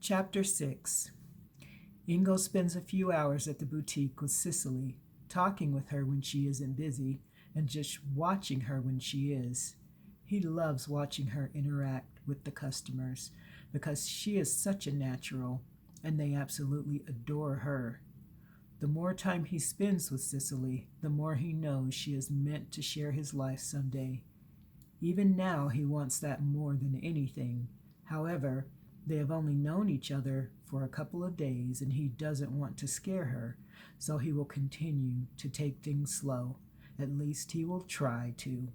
Chapter 6. Ingo spends a few hours at the boutique with Cicely, talking with her when she isn't busy, and just watching her when she is. He loves watching her interact with the customers because she is such a natural, and they absolutely adore her. The more time he spends with Cicely, the more he knows she is meant to share his life someday. Even now, he wants that more than anything. However, they have only known each other for a couple of days, and he doesn't want to scare her, so he will continue to take things slow. At least he will try to.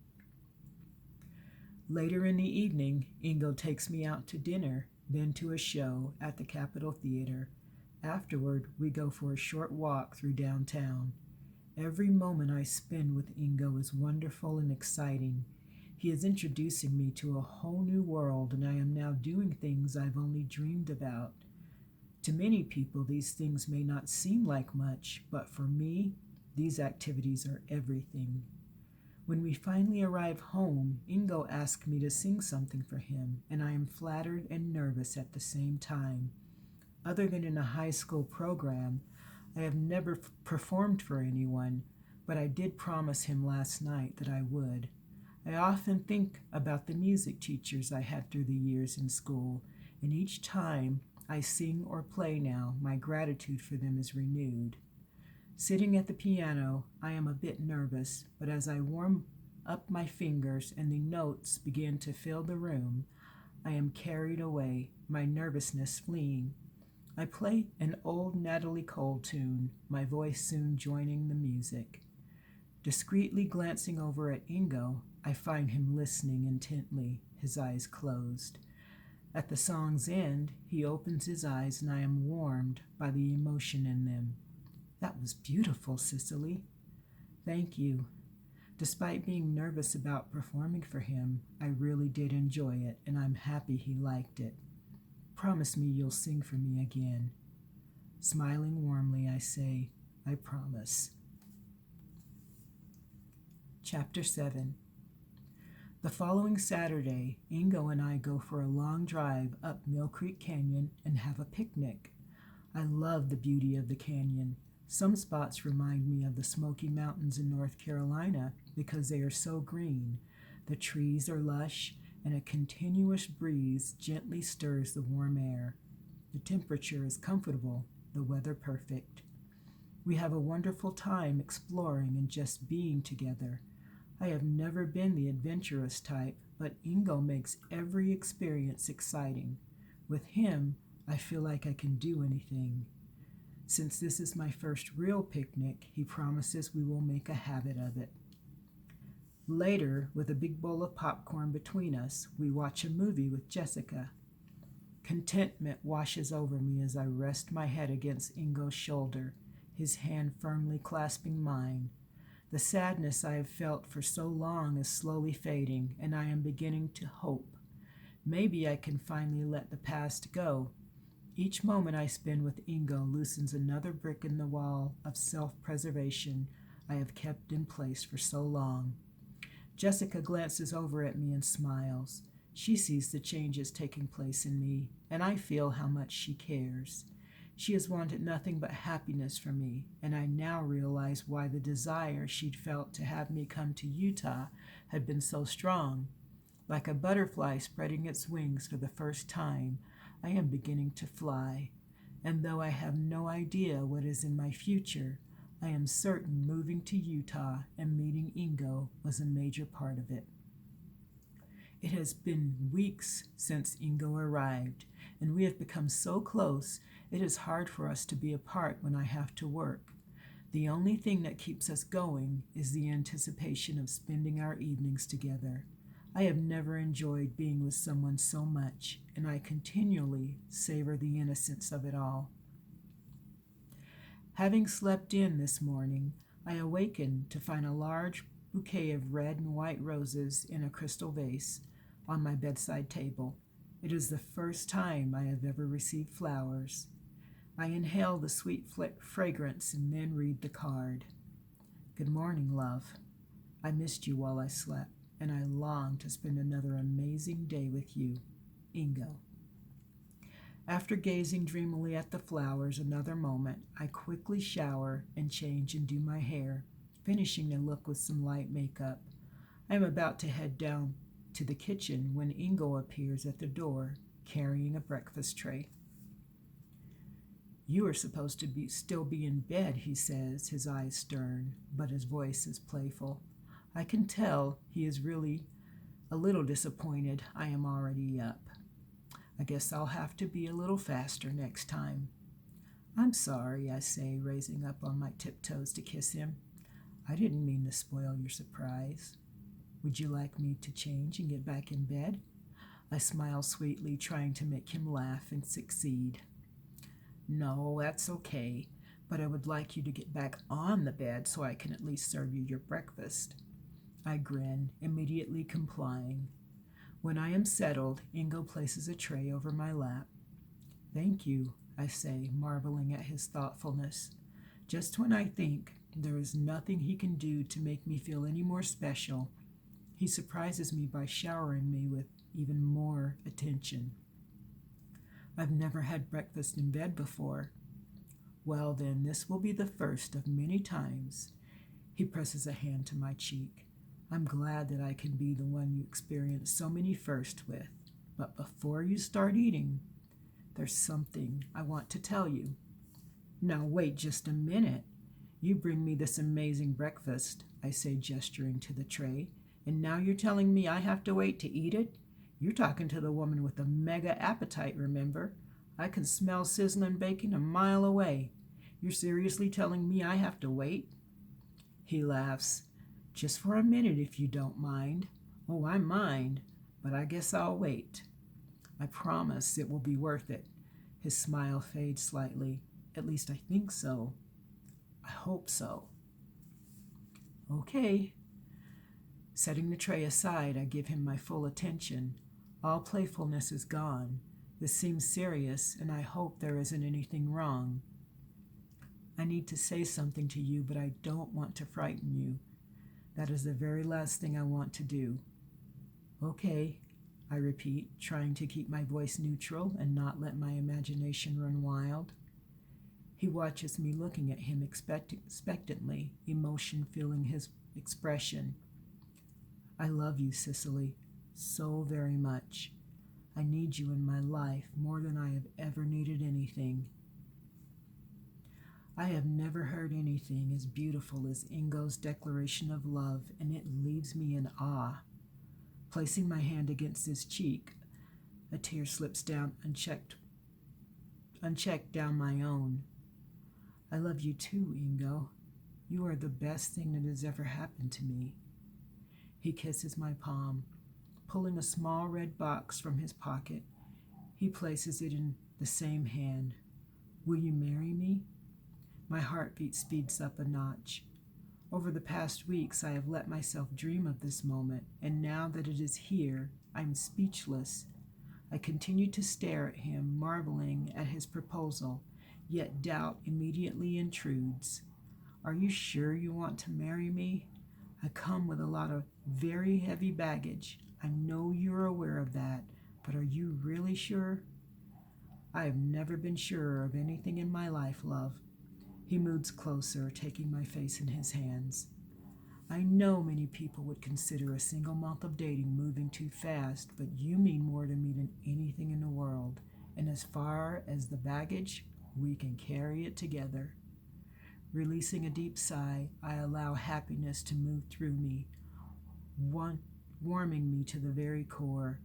Later in the evening, Ingo takes me out to dinner, then to a show at the Capitol Theater. Afterward, we go for a short walk through downtown. Every moment I spend with Ingo is wonderful and exciting. He is introducing me to a whole new world, and I am now doing things I've only dreamed about. To many people, these things may not seem like much, but for me, these activities are everything. When we finally arrive home, Ingo asks me to sing something for him, and I am flattered and nervous at the same time. Other than in a high school program, I have never performed for anyone, but I did promise him last night that I would. I often think about the music teachers I had through the years in school, and each time I sing or play now, my gratitude for them is renewed. Sitting at the piano, I am a bit nervous, but as I warm up my fingers and the notes begin to fill the room, I am carried away, my nervousness fleeing. I play an old Natalie Cole tune, my voice soon joining the music. Discreetly glancing over at Ingo, I find him listening intently, his eyes closed. At the song's end, he opens his eyes and I am warmed by the emotion in them. That was beautiful, Cicely. Thank you. Despite being nervous about performing for him, I really did enjoy it and I'm happy he liked it. Promise me you'll sing for me again. Smiling warmly, I say, I promise. Chapter 7. The following Saturday, Ingo and I go for a long drive up Mill Creek Canyon and have a picnic. I love the beauty of the canyon. Some spots remind me of the Smoky Mountains in North Carolina because they are so green. The trees are lush, and a continuous breeze gently stirs the warm air. The temperature is comfortable, the weather perfect. We have a wonderful time exploring and just being together. I have never been the adventurous type, but Ingo makes every experience exciting. With him, I feel like I can do anything. Since this is my first real picnic, he promises we will make a habit of it. Later, with a big bowl of popcorn between us, we watch a movie with Jessica. Contentment washes over me as I rest my head against Ingo's shoulder, his hand firmly clasping mine. The sadness I have felt for so long is slowly fading, and I am beginning to hope. Maybe I can finally let the past go. Each moment I spend with Ingo loosens another brick in the wall of self-preservation I have kept in place for so long. Jessica glances over at me and smiles. She sees the changes taking place in me, and I feel how much she cares. She has wanted nothing but happiness for me, and I now realize why the desire she'd felt to have me come to Utah had been so strong. Like a butterfly spreading its wings for the first time, I am beginning to fly. And though I have no idea what is in my future, I am certain moving to Utah and meeting Ingo was a major part of it. It has been weeks since Ingo arrived, and we have become so close it is hard for us to be apart when I have to work. The only thing that keeps us going is the anticipation of spending our evenings together. I have never enjoyed being with someone so much, and I continually savor the innocence of it all. Having slept in this morning, I awakened to find a large bouquet of red and white roses in a crystal vase on my bedside table. It is the first time I have ever received flowers. I inhale the sweet fragrance and then read the card. Good morning, love. I missed you while I slept, and I long to spend another amazing day with you, Ingo. After gazing dreamily at the flowers another moment, I quickly shower and change and do my hair, finishing the look with some light makeup. I am about to head down to the kitchen when Ingo appears at the door, carrying a breakfast tray. You are supposed to still be in bed, he says, his eyes stern, but his voice is playful. I can tell he is really a little disappointed I am already up. I guess I'll have to be a little faster next time. I'm sorry, I say, raising up on my tiptoes to kiss him. I didn't mean to spoil your surprise. Would you like me to change and get back in bed? I smile sweetly, trying to make him laugh and succeed. No, that's okay, but I would like you to get back on the bed so I can at least serve you your breakfast. I grin, immediately complying. When I am settled, Ingo places a tray over my lap. Thank you, I say, marveling at his thoughtfulness. Just when I think there is nothing he can do to make me feel any more special, he surprises me by showering me with even more attention. I've never had breakfast in bed before. Well, then, this will be the first of many times. He presses a hand to my cheek. I'm glad that I can be the one you experience so many firsts with. But before you start eating, there's something I want to tell you. Now wait just a minute. You bring me this amazing breakfast, I say, gesturing to the tray, and now you're telling me I have to wait to eat it? You're talking to the woman with a mega appetite, remember? I can smell sizzling bacon a mile away. You're seriously telling me I have to wait? He laughs. Just for a minute, if you don't mind. Oh, I mind, but I guess I'll wait. I promise it will be worth it. His smile fades slightly. At least I think so. I hope so. Okay. Setting the tray aside, I give him my full attention. All playfulness is gone. This seems serious, and I hope there isn't anything wrong. I need to say something to you, but I don't want to frighten you. That is the very last thing I want to do. Okay, I repeat, trying to keep my voice neutral and not let my imagination run wild. He watches me looking at him expectantly, emotion filling his expression. I love you, Cicely, so very much. I need you in my life more than I have ever needed anything. I have never heard anything as beautiful as Ingo's declaration of love, and it leaves me in awe. Placing my hand against his cheek, a tear slips down unchecked down my own. I love you too, Ingo. You are the best thing that has ever happened to me. He kisses my palm. Pulling a small red box from his pocket, he places it in the same hand. Will you marry me? My heartbeat speeds up a notch. Over the past weeks, I have let myself dream of this moment, and now that it is here, I'm speechless. I continue to stare at him, marveling at his proposal, yet doubt immediately intrudes. Are you sure you want to marry me? I come with a lot of very heavy baggage. I know you're aware of that, but are you really sure? I have never been surer of anything in my life, love. He moves closer, taking my face in his hands. I know many people would consider a single month of dating moving too fast, but you mean more to me than anything in the world. And as far as the baggage, we can carry it together. Releasing a deep sigh, I allow happiness to move through me, warming me to the very core.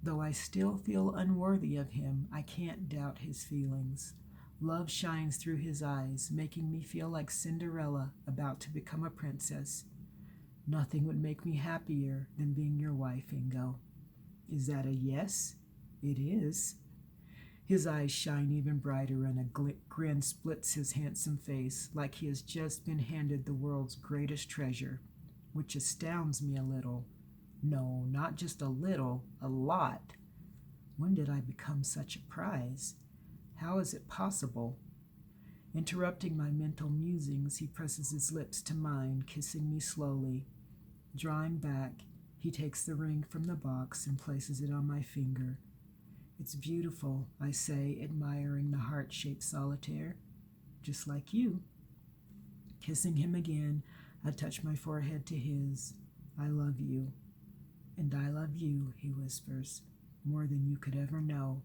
Though I still feel unworthy of him, I can't doubt his feelings. Love shines through his eyes, making me feel like Cinderella about to become a princess. Nothing would make me happier than being your wife, Ingo. Is that a yes? It is. His eyes shine even brighter, and a grin splits his handsome face, like he has just been handed the world's greatest treasure, which astounds me a little. No, not just a little, a lot. When did I become such a prize? How is it possible? Interrupting my mental musings, he presses his lips to mine, kissing me slowly. Drawing back, he takes the ring from the box and places it on my finger. It's beautiful, I say, admiring the heart-shaped solitaire. Just like you. Kissing him again, I touch my forehead to his. I love you. And I love you, he whispers, more than you could ever know.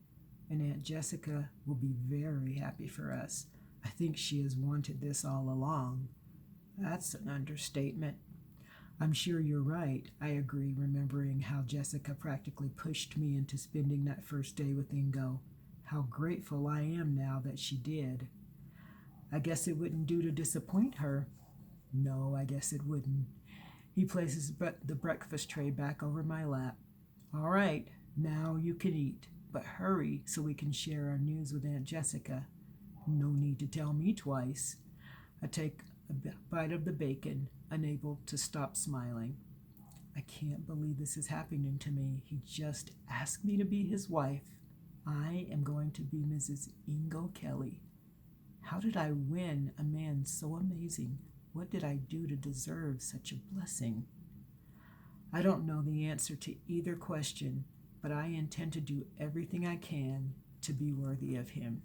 And Aunt Jessica will be very happy for us. I think she has wanted this all along. That's an understatement. I'm sure you're right, I agree, remembering how Jessica practically pushed me into spending that first day with Ingo. How grateful I am now that she did. I guess it wouldn't do to disappoint her. No, I guess it wouldn't. He places the breakfast tray back over my lap. All right, now you can eat, but hurry so we can share our news with Aunt Jessica. No need to tell me twice. I take a bite of the bacon, unable to stop smiling. I can't believe this is happening to me. He just asked me to be his wife. I am going to be Mrs. Ingo Kelly. How did I win a man so amazing? What did I do to deserve such a blessing? I don't know the answer to either question, but I intend to do everything I can to be worthy of him.